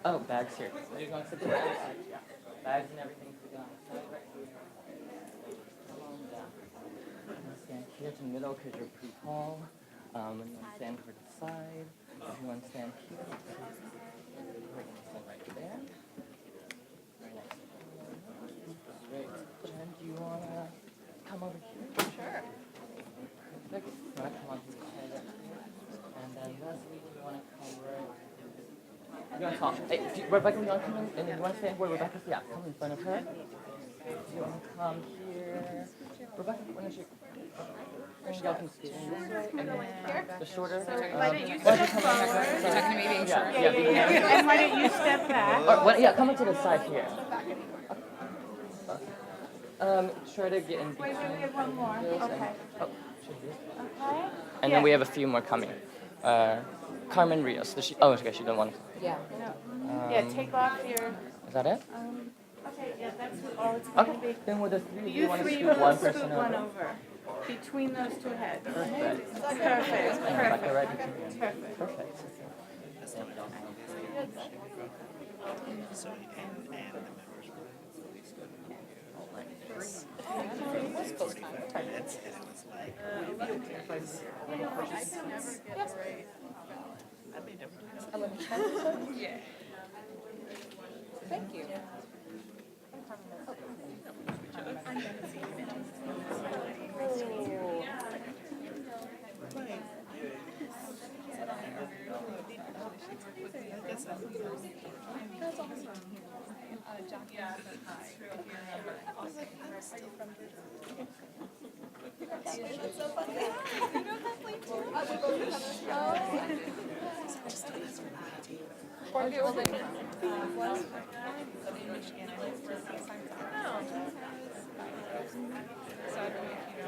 Oh, bags here. So you're going to sit down. Yeah. Bags and everything to go on the side right here. Come on down. I'm going to stand here to the middle because you're pretty tall. And you want to stand for the side. If you want to stand here, we're going to stand right there. Very nice. Great. Jen, do you want to come over here? Sure. Perfect. You want to come on to the side right here. And then Leslie, do you want to come right? You want to talk? Hey, Rebecca, you want to come in? And you want to stand where Rebecca's? Yeah, come in front of her. You want to come here? Rebecca, why don't you? And y'all can stand this way. And then the shorter. Why don't you step forward? You're talking to me being short? Yeah. And why don't you step back? Yeah, come into the side here. Try to get in between. Wait, we have one more. Okay. Okay. And then we have a few more coming. Carmen Rios. Does she? Oh, okay, she didn't want to. Yeah. Yeah, take off your... Is that it? Okay, yeah, that's all it's going to be. Then with the three, You want to three scoot will one scoot person one over? over. Between those two heads. Perfect. Perfect. Rebecca, right Perfect. between you. Perfect. Perfect. So, and the members that's it. It was like, I made everything. Yeah. Thank you. That's awesome. I was like, are you from That's so funny. You know that play too? I would go to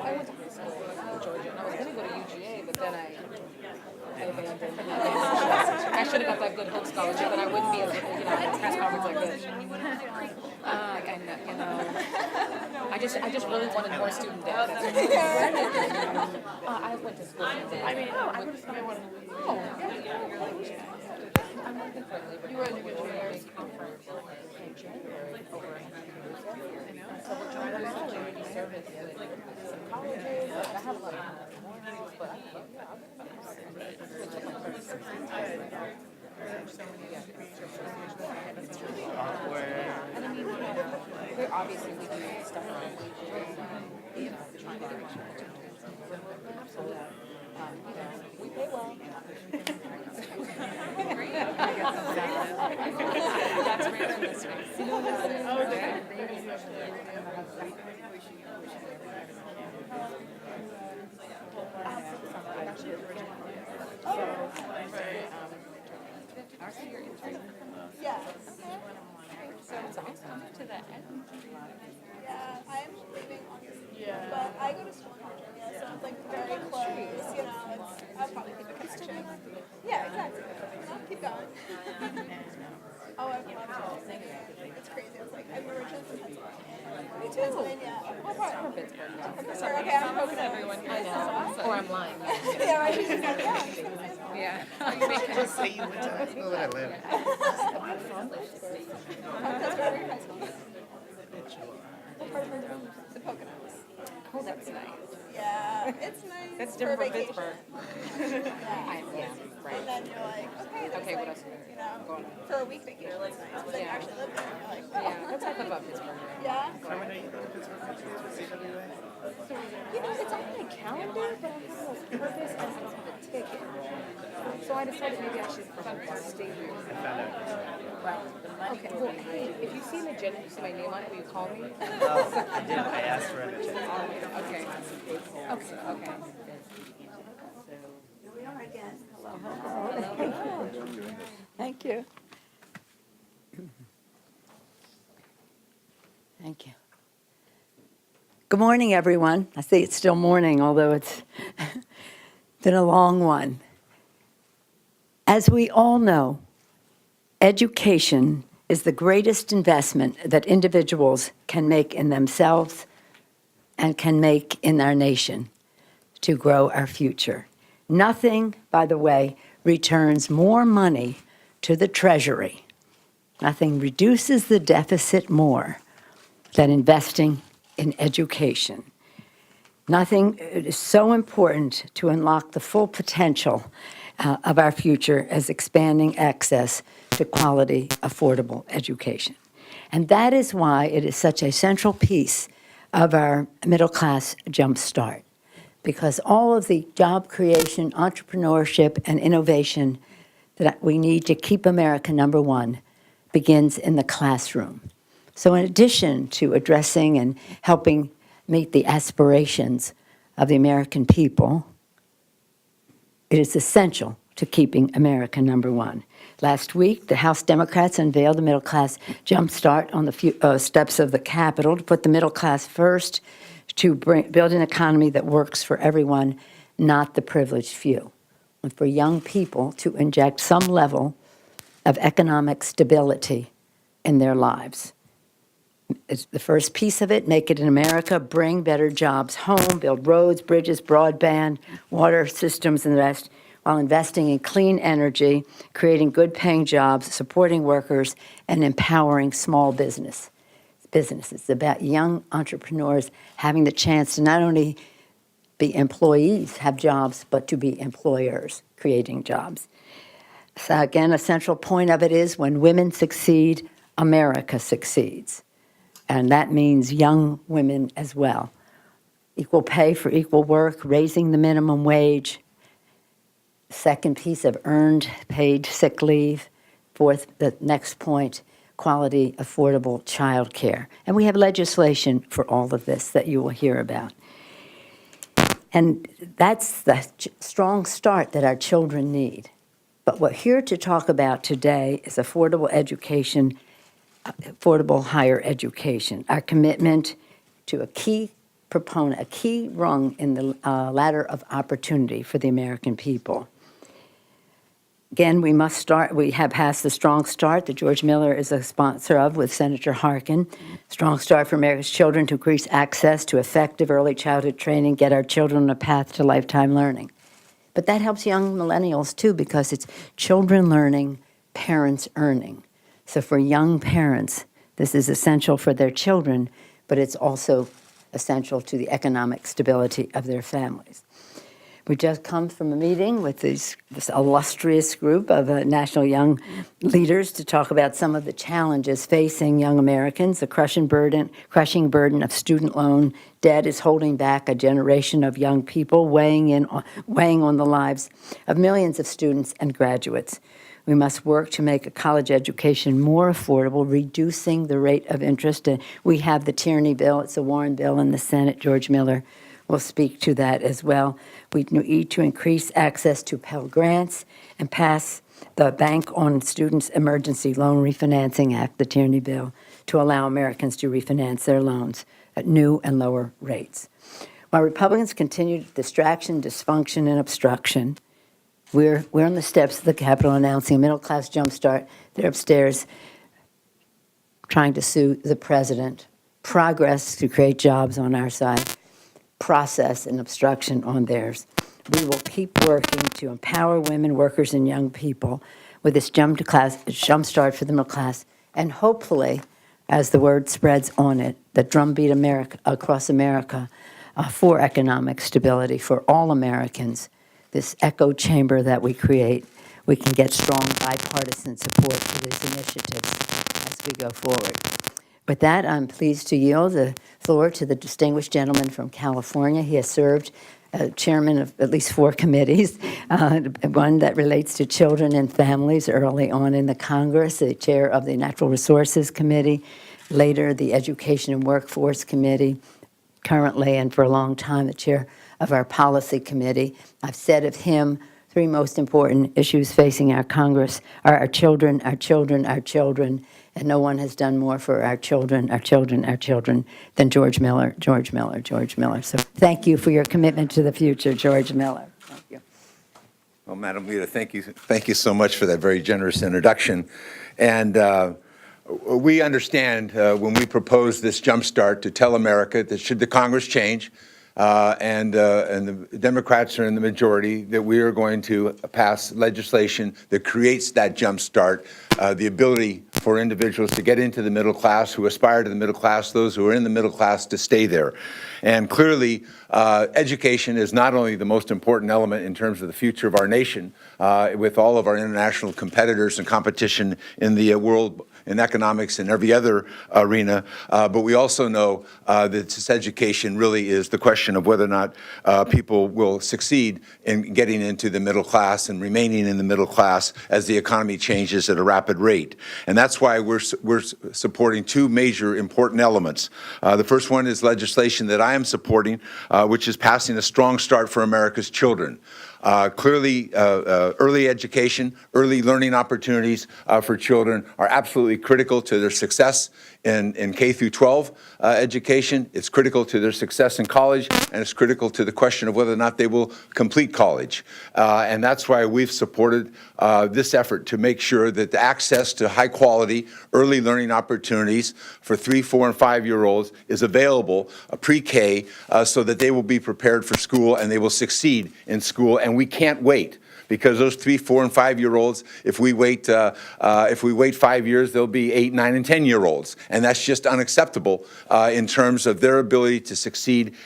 I went to high school in Georgia, and I was going to go to UGA, but then I abandoned. I should have got that good Hope scholarship, and I wouldn't be able to, press conference like this. I know, I just really wanted more student debt. That's all. I went to school. I would have thought I'm working for Leader. You were in a big conference in January over in so we're trying to do community service with some colleges. I have a lot of mornings, but and I mean, we're obviously we do stuff around wages, trying to get so we pay well. That's rare in this race. You know what I'm saying? Okay. Yeah. So it's awesome. To the end. Yeah, I'm leaving on this. But I go to school in Virginia, so it's like very close. You know, I'll probably keep a connection. Yeah, exactly. I'll keep going. Oh, I've loved it. It's crazy. It's like I'm originally from Pennsylvania. Me too. Pennsylvania. What part? From Pittsburgh. Pittsburgh. Okay, I'm Pocono. Everyone I know. Or I'm lying. Yeah, right. Yeah. Just say you went to high school where I live. That's where we're in high school. The Poconos. Oh, that's nice. Yeah, it's nice. That's for different from vacation. Pittsburgh. Yeah, right. And then you're like, okay, there's Okay, what like, else? you know, for a week vacation, it's nice. But then you actually live there, and you're like, oh. Yeah, that's what I thought about Pittsburgh. Yeah. How many are you going to Pittsburgh for CWA? You know, it's on my calendar, but I have no purpose and I don't have a ticket. So I decided maybe I should stay here. I found out. Okay, well, hey, if you see an agenda, you see my name on it, will you call me? Oh, I did. I asked for an agenda. Okay. Okay. Here we are again. Hello. Thank you. Thank you. Good morning, everyone. I see it's still morning, although it's been a long one. As we all know, education is the greatest investment that individuals can make in themselves and can make in our nation to grow our future. Nothing, by the way, returns more money to the Treasury. Nothing reduces the deficit more than investing in education. Nothing is so important to unlock the full potential of our future as expanding access to quality, affordable education. And that is why it is such a central piece of our middle class jumpstart, because all of the job creation, entrepreneurship, and innovation that we need to keep America number one begins in the classroom. So in addition to addressing and helping meet the aspirations of the American people, it is essential to keeping America number one. Last week, the House Democrats unveiled the Middle Class Jumpstart on the steps of the Capitol to put the middle class first, to build an economy that works for everyone, not the privileged few, and for young people to inject some level of economic stability in their lives. It's the first piece of it, make it in America, bring better jobs home, build roads, bridges, broadband, water systems, and the rest, while investing in clean energy, creating good-paying jobs, supporting workers, and empowering small businesses. It's about young entrepreneurs having the chance to not only be employees, have jobs, but to be employers, creating jobs. So again, a central point of it is when women succeed, America succeeds. And that means young women as well. Equal pay for equal work, raising the minimum wage. Second piece of earned paid sick leave. Fourth, the next point, quality, affordable child care. And we have legislation for all of this that you will hear about. And that's the strong start that our children need. But what we're here to talk about today is affordable education, affordable higher education, our commitment to a key proponent, a key rung in the ladder of opportunity for the American people. Again, we must start, we have passed the Strong Start that George Miller is a sponsor of with Senator Harkin. Strong Start for America's children to increase access to effective early childhood training, get our children on a path to lifetime learning. But that helps young millennials too, because it's children learning, parents earning. So for young parents, this is essential for their children, but it's also essential to the economic stability of their families. We just come from a meeting with this illustrious group of national young leaders to talk about some of the challenges facing young Americans. The crushing burden of student loan debt is holding back a generation of young people, weighing on the lives of millions of students and graduates. We must work to make a college education more affordable, reducing the rate of interest. We have the Tierney bill. It's a Warren bill in the Senate. George Miller will speak to that as well. We need to increase access to Pell Grants and pass the Bank on Students Emergency Loan Refinancing Act, the Tierney bill, to allow Americans to refinance their loans at new and lower rates. While Republicans continue distraction, dysfunction, and obstruction, we're on the steps of the Capitol announcing a middle-class jumpstart. They're upstairs trying to sue the president. Progress to create jobs on our side, process and obstruction on theirs. We will keep working to empower women, workers, and young people with this jumpstart for the middle class, and hopefully, as the word spreads on it, the drumbeat across America for economic stability for all Americans, this echo chamber that we create, we can get strong bipartisan support for these initiatives as we go forward. With that, I'm pleased to yield the floor to the distinguished gentleman from California. He has served chairman of at least 4 committees, one that relates to children and families early on in the Congress, the chair of the Natural Resources Committee, later the Education and Workforce Committee, currently and for a long time the chair of our Policy Committee. I've said of him, 3 most important issues facing our Congress are our children, our children, our children, and no one has done more for our children, our children, our children than George Miller, George Miller, George Miller. So thank you for your commitment to the future, George Miller. Thank you. Well, Madam Leader, thank you so much for that very generous introduction. And we understand when we propose this jumpstart to tell America that should the Congress change, and the Democrats are in the majority, that we are going to pass legislation that creates that jumpstart, the ability for individuals to get into the middle class, who aspire to the middle class, those who are in the middle class to stay there. And clearly, education is not only the most important element in terms of the future of our nation, with all of our international competitors and competition in the world in economics and every other arena, but we also know that this education really is the question of whether or not people will succeed in getting into the middle class and remaining in the middle class as the economy changes at a rapid rate. And that's why we're supporting 2 major important elements. The first one is legislation that I am supporting, which is passing a strong start for America's children. Clearly, early education, early learning opportunities for children are absolutely critical to their success in K through 12 education. It's critical to their success in college, and it's critical to the question of whether or not they will complete college. And that's why we've supported this effort to make sure that the access to high quality early learning opportunities for 3-, 4-, and 5-year-olds is available pre-K, so that they will be prepared for school and they will succeed in school. And we can't wait, because those 3-, 4-, and 5-year-olds, if we wait 5 years, they'll be 8-, 9-, and 10-year-olds, and that's just unacceptable in terms of their ability to succeed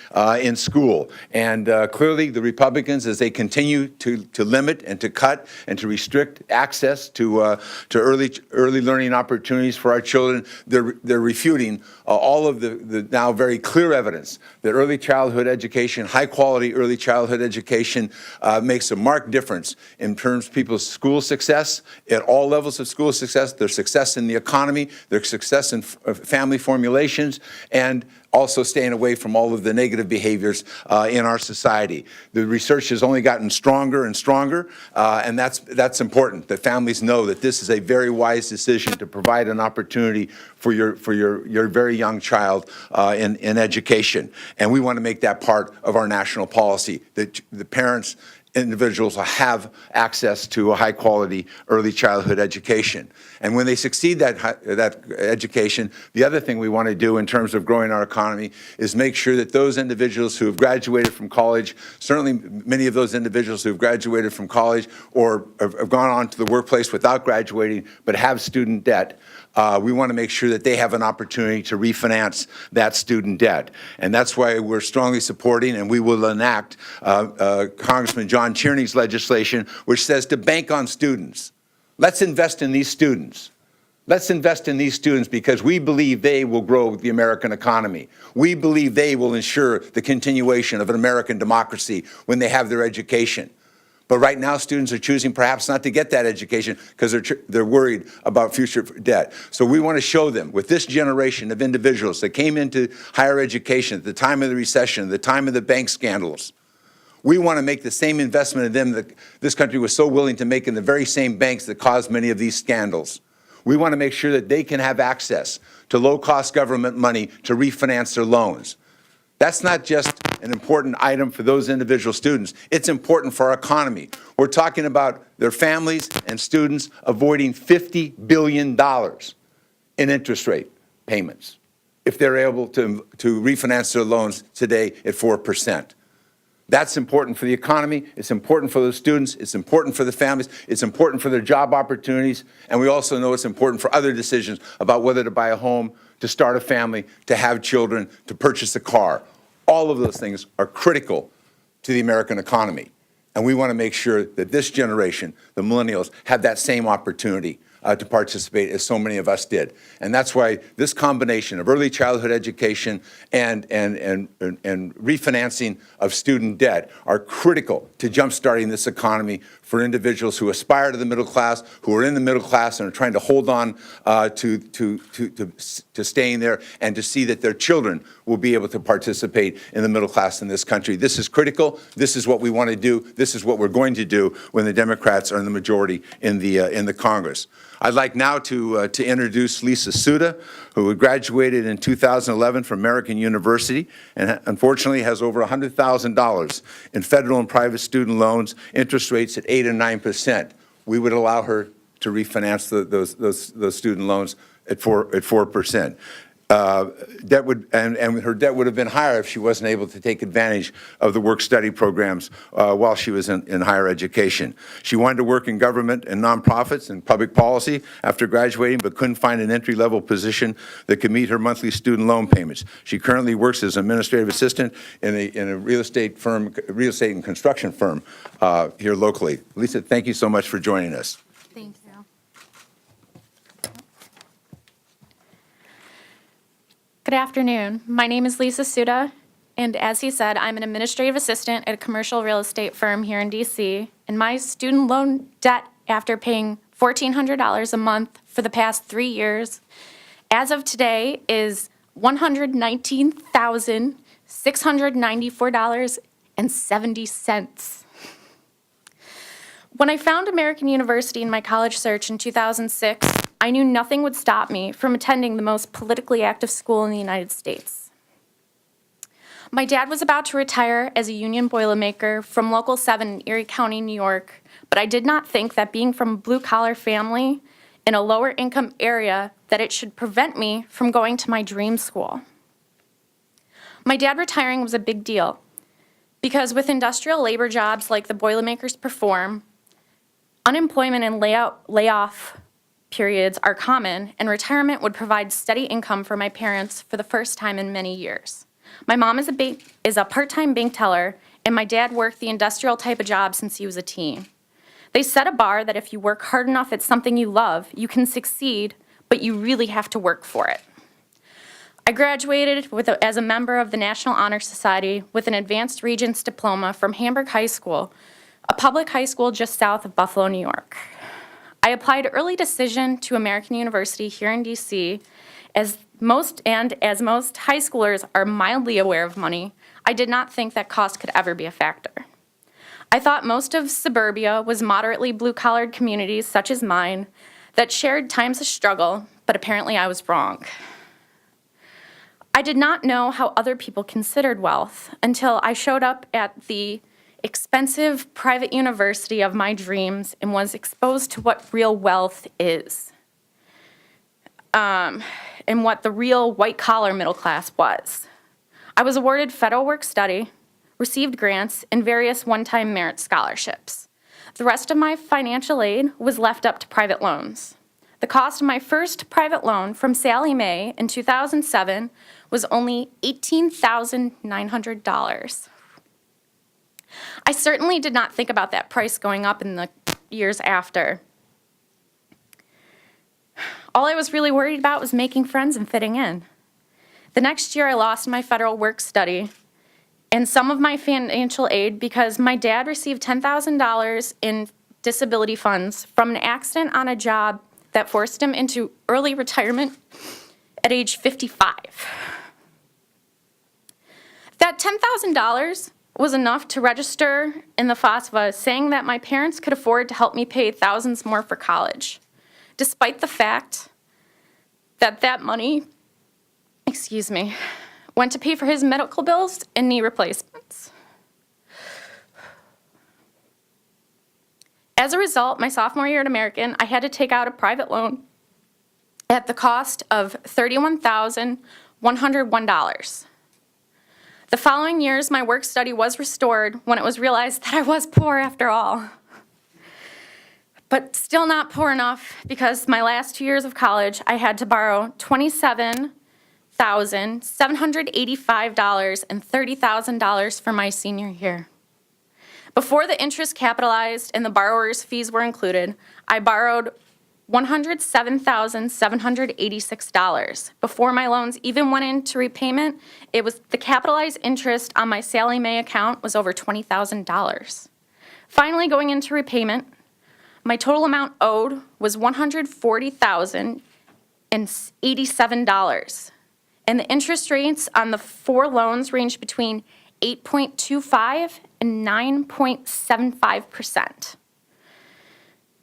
in school. And clearly, the Republicans, as they continue to limit and to cut and to restrict access to early learning opportunities for our children, they're refuting all of the now very clear evidence that early childhood education, high quality early childhood education, makes a marked difference in terms of people's school success, at all levels of school success, their success in the economy, their success in family formulations, and also staying away from all of the negative behaviors in our society. The research has only gotten stronger and stronger, and that's important, that families know that this is a very wise decision to provide an opportunity for your very young child in education. And we want to make that part of our national policy, that the parents individuals will have access to a high-quality early childhood education. And when they succeed that education, the other thing we want to do in terms of growing our economy is make sure that those individuals who have graduated from college, certainly many of those individuals who have graduated from college or have gone on to the workplace without graduating but have student debt, we want to make sure that they have an opportunity to refinance that student debt. And that's why we're strongly supporting, and we will enact Congressman John Tierney's legislation, which says to bank on students. Let's invest in these students. Let's invest in these students because we believe they will grow the American economy. We believe they will ensure the continuation of an American democracy when they have their education. But right now, students are choosing perhaps not to get that education because they're worried about future debt. So we want to show them, with this generation of individuals that came into higher education at the time of the recession, the time of the bank scandals, we want to make the same investment in them that this country was so willing to make in the very same banks that caused many of these scandals. We want to make sure that they can have access to low-cost government money to refinance their loans. That's not just an important item for those individual students. It's important for our economy. We're talking about their families and students avoiding $50 billion in interest rate payments if they're able to refinance their loans today at 4%. That's important for the economy, it's important for those students, it's important for the families, it's important for their job opportunities, and we also know it's important for other decisions about whether to buy a home, to start a family, to have children, to purchase a car. All of those things are critical to the American economy, and we want to make sure that this generation, the millennials, have that same opportunity to participate as so many of us did. And that's why this combination of early childhood education and refinancing of student debt are critical to jumpstarting this economy for individuals who aspire to the middle class, who are in the middle class and are trying to hold on to staying there, and to see that their children will be able to participate in the middle class in this country. This is critical. This is what we want to do. This is what we're going to do when the Democrats are in the majority in the Congress. I'd like now to introduce Lisa Suda, who graduated in 2011 from American University and unfortunately has over $100,000 in federal and private student loans, interest rates at 8 and 9%. We would allow her to refinance those student loans at 4%. Debt would, and her debt would have been higher if she wasn't able to take advantage of the work-study programs while she was in higher education. She wanted to work in government and nonprofits and public policy after graduating, but couldn't find an entry-level position that could meet her monthly student loan payments. She currently works as an administrative assistant in a real estate and construction firm here locally. Lisa, thank you so much for joining us. Thank you. Good afternoon. My name is Lisa Suda, and as he said, I'm an administrative assistant at a commercial real estate firm here in DC, and my student loan debt after paying $1,400 a month for the past 3 years, as of today, is $119,694.70. When I found American University in my college search in 2006, I knew nothing would stop me from attending the most politically active school in the United States. My dad was about to retire as a union boilermaker from Local 7 in Erie County, New York, but I did not think that being from a blue-collar family in a lower-income area that it should prevent me from going to my dream school. My dad retiring was a big deal because with industrial labor jobs like the boilermakers perform, unemployment and layoff periods are common, and retirement would provide steady income for my parents for the first time in many years. My mom is a part-time bank teller, and my dad worked the industrial type of job since he was a teen. They set a bar that if you work hard enough at something you love, you can succeed, but you really have to work for it. I graduated as a member of the National Honor Society with an Advanced Regents diploma from Hamburg High School, a public high school just south of Buffalo, New York. I applied early decision to American University here in DC. As most high schoolers are mildly aware of money, I did not think that cost could ever be a factor. I thought most of suburbia was moderately blue-collared communities such as mine that shared times of struggle, but apparently I was wrong. I did not know how other people considered wealth until I showed up at the expensive private university of my dreams and was exposed to what real wealth is, and what the real white-collar middle class was. I was awarded federal work study, received grants, and various one-time merit scholarships. The rest of my financial aid was left up to private loans. The cost of my first private loan from Sallie Mae in 2007 was only $18,900. I certainly did not think about that price going up in the years after. All I was really worried about was making friends and fitting in. The next year, I lost my federal work study and some of my financial aid because my dad received $10,000 in disability funds from an accident on a job that forced him into early retirement at age 55. That $10,000 was enough to register in the FAFSA saying that my parents could afford to help me pay thousands more for college, despite the fact that that money, went to pay for his medical bills and knee replacements. As a result, my sophomore year at American, I had to take out a private loan at the cost of $31,101. The following years, my work study was restored when it was realized that I was poor after all. But still not poor enough because my last 2 years of college, I had to borrow $27,785 and $30,000 for my senior year. Before the interest capitalized and the borrower's fees were included, I borrowed $107,786. Before my loans even went into repayment, the capitalized interest on my Sallie Mae account was over $20,000. Finally, going into repayment, my total amount owed was $140,087, and the interest rates on the 4 loans ranged between 8.25 and 9.75%.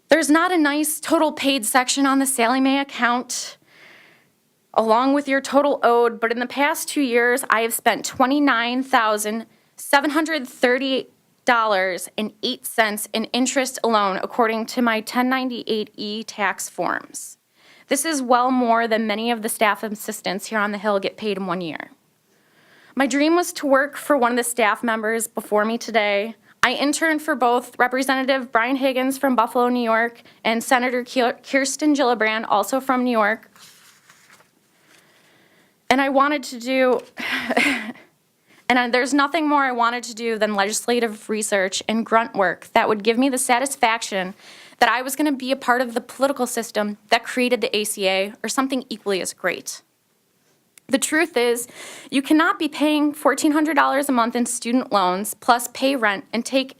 There's not a nice total paid section on the Sallie Mae account along with your total owed, but in the past 2 years, I have spent $29,738.08 in interest alone, according to my 1098E tax forms. This is well more than many of the staff assistants here on the Hill get paid in 1 year. My dream was to work for one of the staff members before me today. I interned for both Representative Brian Higgins from Buffalo, New York, and Senator Kirsten Gillibrand, also from New York. And I wanted to do, there's nothing more I wanted to do than legislative research and grunt work that would give me the satisfaction that I was going to be a part of the political system that created the ACA, or something equally as great. The truth is, you cannot be paying $1,400 a month in student loans, plus pay rent, and take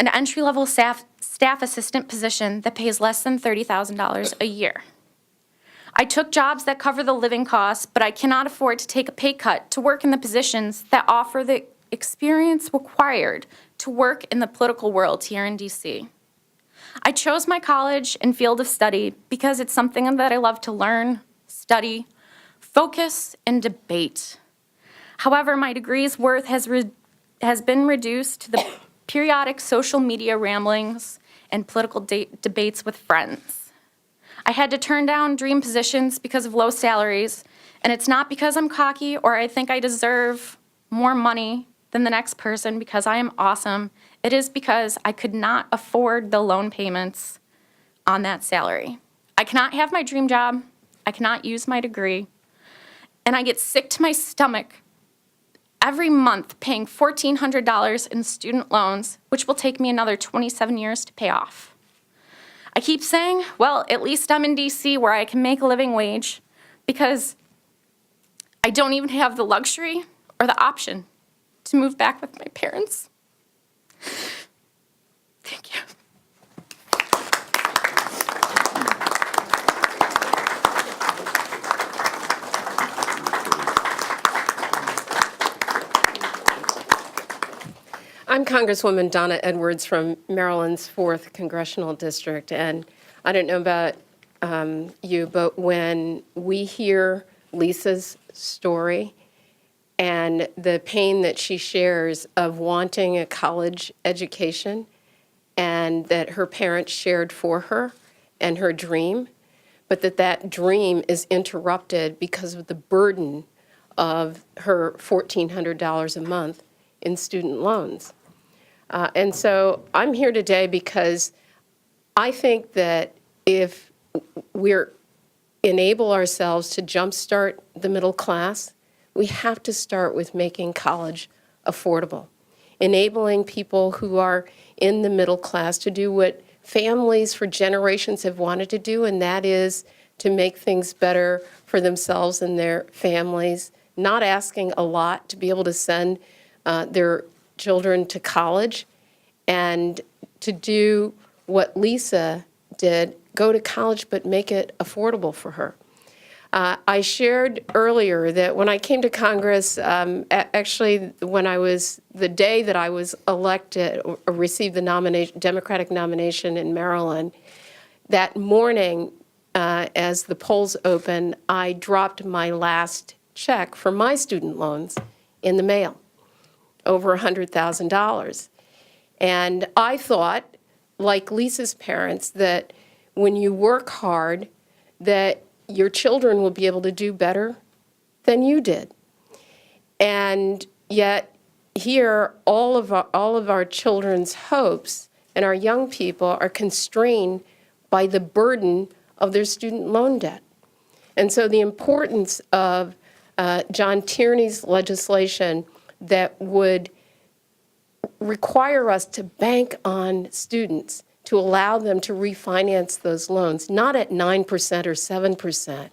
an entry-level staff assistant position that pays less than $30,000 a year. I took jobs that cover the living costs, but I cannot afford to take a pay cut to work in the positions that offer the experience required to work in the political world here in DC. I chose my college and field of study because it's something that I love to learn, study, focus, and debate. However, my degree's worth has been reduced to the periodic social media ramblings and political debates with friends. I had to turn down dream positions because of low salaries, and it's not because I'm cocky or I think I deserve more money than the next person because I am awesome. It is because I could not afford the loan payments on that salary. I cannot have my dream job. I cannot use my degree. And I get sick to my stomach every month paying $1,400 in student loans, which will take me another 27 years to pay off. I keep saying, well, at least I'm in DC where I can make a living wage, because I don't even have the luxury or the option to move back with my parents. Thank you. I'm Congresswoman Donna Edwards from Maryland's 4th Congressional District, and I don't know about you, but when we hear Lisa's story and the pain that she shares of wanting a college education and that her parents shared for her and her dream, but that dream is interrupted because of the burden of her $1,400 a month in student loans. And so I'm here today because I think that if we're enable ourselves to jumpstart the middle class, we have to start with making college affordable, enabling people who are in the middle class to do what families for generations have wanted to do, and that is to make things better for themselves and their families, not asking a lot to be able to send their children to college, and to do what Lisa did, go to college but make it affordable for her. I shared earlier that when I came to Congress, actually the day that I was elected or received the Democratic nomination in Maryland, that morning as the polls opened, I dropped my last check for my student loans in the mail, over $100,000. And I thought, like Lisa's parents, that when you work hard, that your children will be able to do better than you did. And yet here, all of our children's hopes and our young people are constrained by the burden of their student loan debt. And so the importance of John Tierney's legislation that would require us to bank on students to allow them to refinance those loans, not at 9% or 7%,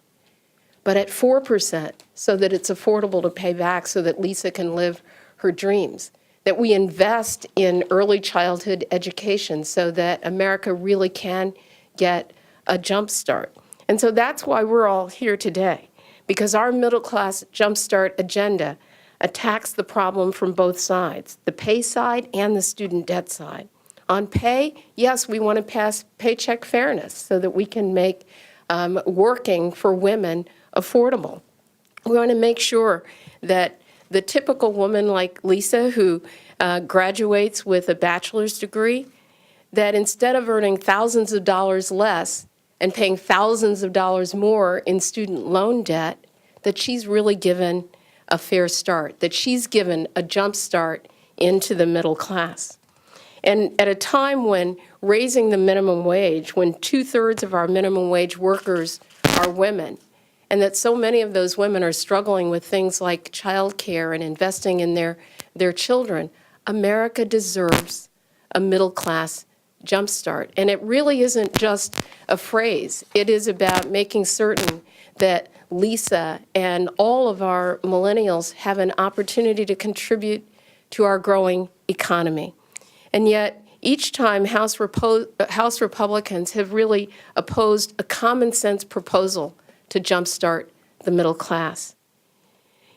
but at 4%, so that it's affordable to pay back, so that Lisa can live her dreams. That we invest in early childhood education so that America really can get a jump start. And so that's why we're all here today, because our middle class jumpstart agenda attacks the problem from both sides, the pay side and the student debt side. On pay, yes, we want to pass paycheck fairness so that we can make working for women affordable. We want to make sure that the typical woman like Lisa, who graduates with a bachelor's degree, that instead of earning thousands of dollars less and paying thousands of dollars more in student loan debt, that she's really given a fair start, that she's given a jump start into the middle class. And at a time when raising the minimum wage, when 2/3 of our minimum wage workers are women, and that so many of those women are struggling with things like childcare and investing in their children, America deserves a middle class jumpstart. And it really isn't just a phrase. It is about making certain that Lisa and all of our millennials have an opportunity to contribute to our growing economy. And yet, each time House Republicans have really opposed a common sense proposal to jumpstart the middle class.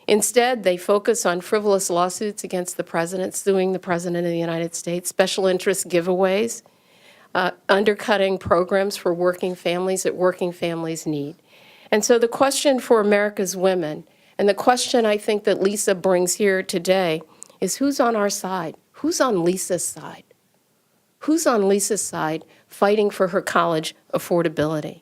Instead, they focus on frivolous lawsuits against the president, suing the president of the United States, special interest giveaways, undercutting programs for working families that working families need. And so the question for America's women, and the question I think that Lisa brings here today, is who's on our side? Who's on Lisa's side? Who's on Lisa's side fighting for her college affordability?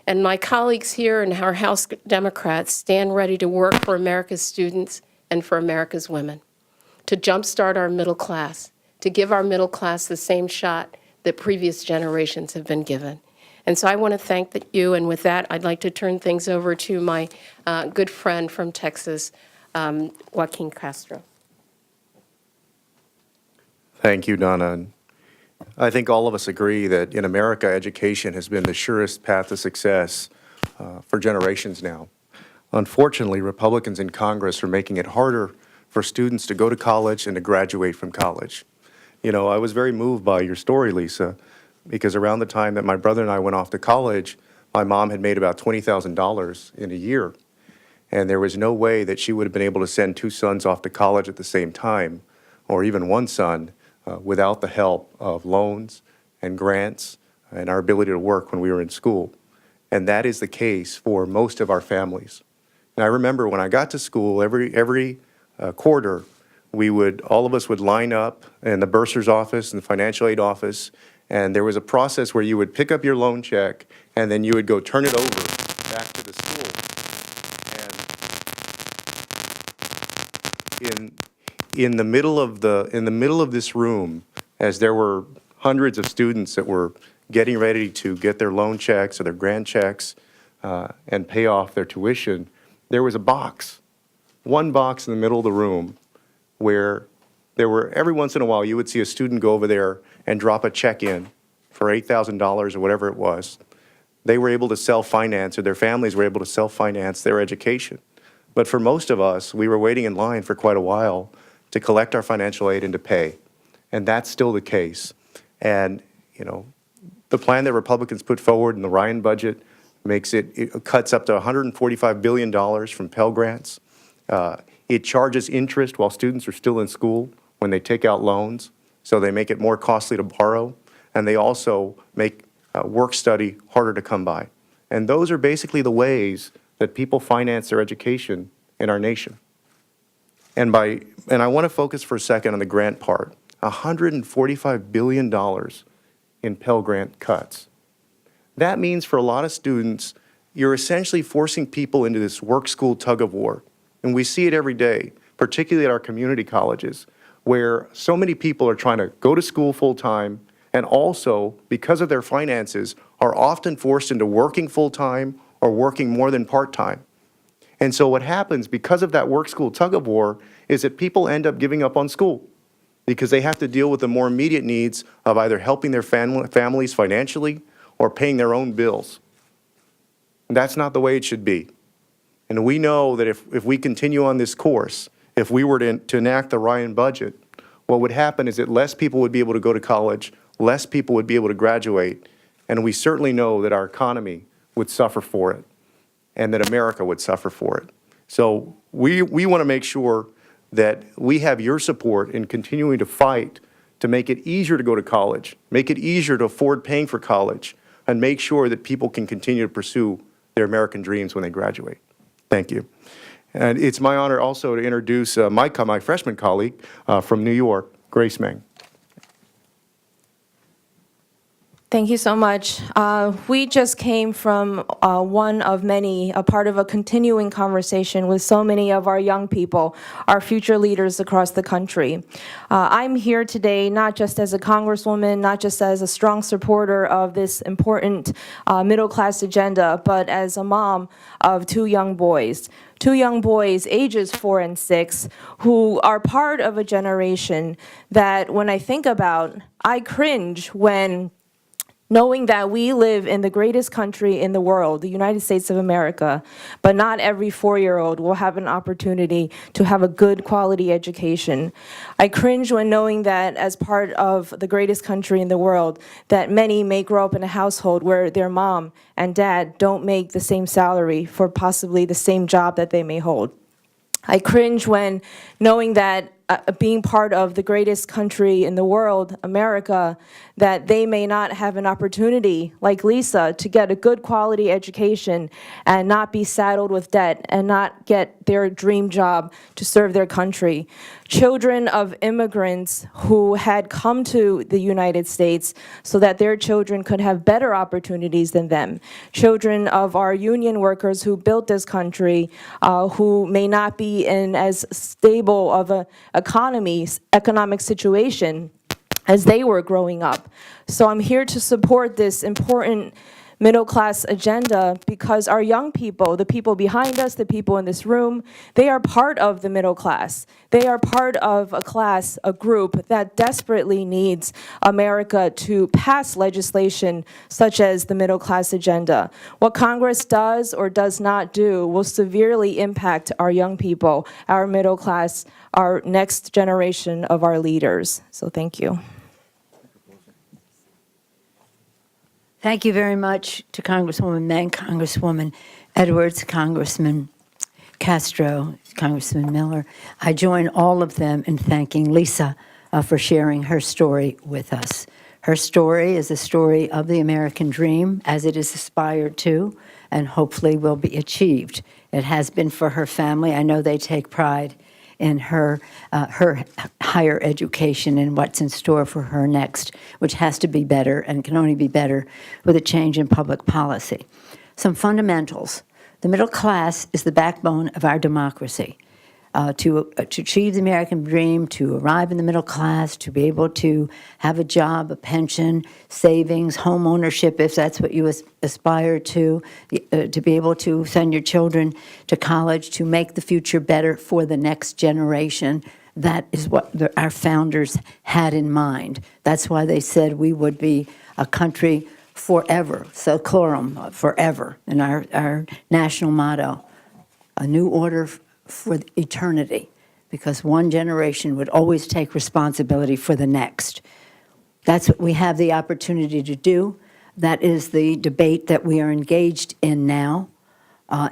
And my colleagues here and our House Democrats stand ready to work for America's students and for America's women, to jumpstart our middle class, to give our middle class the same shot that previous generations have been given. And so I want to thank you, and with that, I'd like to turn things over to my good friend from Texas, Joaquin Castro. Thank you, Donna. I think all of us agree that in America, education has been the surest path to success for generations now. Unfortunately, Republicans in Congress are making it harder for students to go to college and to graduate from college. You know, I was very moved by your story, Lisa, because around the time that my brother and I went off to college, my mom had made about $20,000 in a year. And there was no way that she would have been able to send 2 sons off to college at the same time, or even 1 son, without the help of loans and grants and our ability to work when we were in school. And that is the case for most of our families. And I remember when I got to school, every quarter, all of us would line up in the bursar's office and the financial aid office, and there was a process where you would pick up your loan check, and then you would go turn it over back to the school. And in the middle of this room, as there were hundreds of students that were getting ready to get their loan checks or their grant checks and pay off their tuition, there was a box, one box in the middle of the room, where every once in a while, you would see a student go over there and drop a check in for $8,000 or whatever it was. They were able to self-finance, or their families were able to self-finance their education. But for most of us, we were waiting in line for quite a while to collect our financial aid and to pay. And that's still the case. And, the plan that Republicans put forward in the Ryan budget it cuts up to $145 billion from Pell Grants. It charges interest while students are still in school when they take out loans, so they make it more costly to borrow, and they also make work study harder to come by. And those are basically the ways that people finance their education in our nation. And I want to focus for a second on the grant part. $145 billion in Pell Grant cuts. That means for a lot of students, you're essentially forcing people into this work-school tug-of-war. And we see it every day, particularly at our community colleges, where so many people are trying to go to school full-time and also, because of their finances, are often forced into working full-time or working more than part-time. And so what happens because of that work-school tug-of-war is that people end up giving up on school because they have to deal with the more immediate needs of either helping their families financially or paying their own bills. And that's not the way it should be. And we know that if we continue on this course, if we were to enact the Ryan budget, what would happen is that less people would be able to go to college, less people would be able to graduate, and we certainly know that our economy would suffer for it and that America would suffer for it. So we want to make sure that we have your support in continuing to fight to make it easier to go to college, make it easier to afford paying for college, and make sure that people can continue to pursue their American dreams when they graduate. Thank you. And it's my honor also to introduce my freshman colleague from New York, Grace Meng. Thank you so much. We just came from one of many, a part of a continuing conversation with so many of our young people, our future leaders across the country. I'm here today not just as a Congresswoman, not just as a strong supporter of this important middle-class agenda, but as a mom of two young boys, ages 4 and 6, who are part of a generation that, when I think about, I cringe when knowing that we live in the greatest country in the world, the United States of America, but not every 4-year-old will have an opportunity to have a good quality education. I cringe when knowing that as part of the greatest country in the world, that many may grow up in a household where their mom and dad don't make the same salary for possibly the same job that they may hold. I cringe when knowing that being part of the greatest country in the world, America, that they may not have an opportunity, like Lisa, to get a good quality education and not be saddled with debt and not get their dream job to serve their country. Children of immigrants who had come to the United States so that their children could have better opportunities than them. Children of our union workers who built this country, who may not be in as stable of a economic situation as they were growing up. So I'm here to support this important middle-class agenda because our young people, the people behind us, the people in this room, they are part of the middle class. They are part of a class, a group that desperately needs America to pass legislation such as the middle-class agenda. What Congress does or does not do will severely impact our young people, our middle class, our next generation of our leaders. So thank you. Thank you very much to Congresswoman Meng, Congresswoman Edwards, Congressman Castro, Congressman Miller. I join all of them in thanking Lisa for sharing her story with us. Her story is a story of the American dream as it is aspired to and hopefully will be achieved It has been for her family. I know they take pride in her higher education and what's in store for her next, which has to be better and can only be better with a change in public policy. Some fundamentals. The middle class is the backbone of our democracy. To achieve the American dream, to arrive in the middle class, to be able to have a job, a pension, savings, home ownership, if that's what you aspire to be able to send your children to college, to make the future better for the next generation. That is what our founders had in mind. That's why they said we would be a country forever, seclorum, forever, in our national motto, a new order for eternity, because one generation would always take responsibility for the next. That's what we have the opportunity to do. That is the debate that we are engaged in now.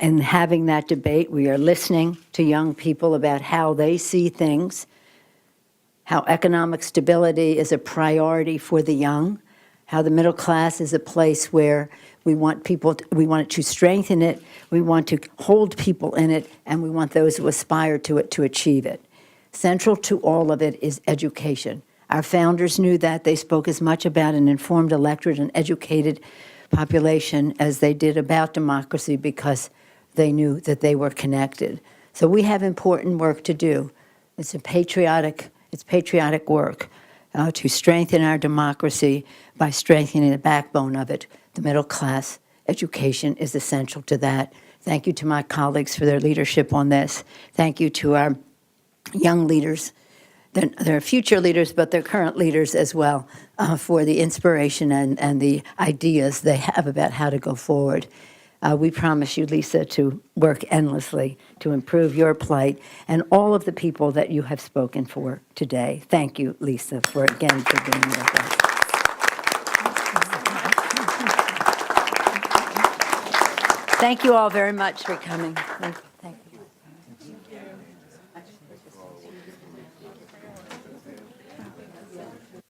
In having that debate, we are listening to young people about how they see things, how economic stability is a priority for the young, how the middle class is a place where we want to strengthen it, we want to hold people in it, and we want those who aspire to it to achieve it. Central to all of it is education. Our founders knew that. They spoke as much about an informed electorate, an educated population, as they did about democracy, because they knew that they were connected. So we have important work to do. It's patriotic work to strengthen our democracy by strengthening the backbone of it. The middle class education is essential to that. Thank you to my colleagues for their leadership on this. Thank you to our young leaders. They're future leaders, but they're current leaders as well, for the inspiration and the ideas they have about how to go forward. We promise you, Lisa, to work endlessly to improve your plight and all of the people that you have spoken for today. Thank you, Lisa, for being with us. Thank you all very much for coming. Thank you.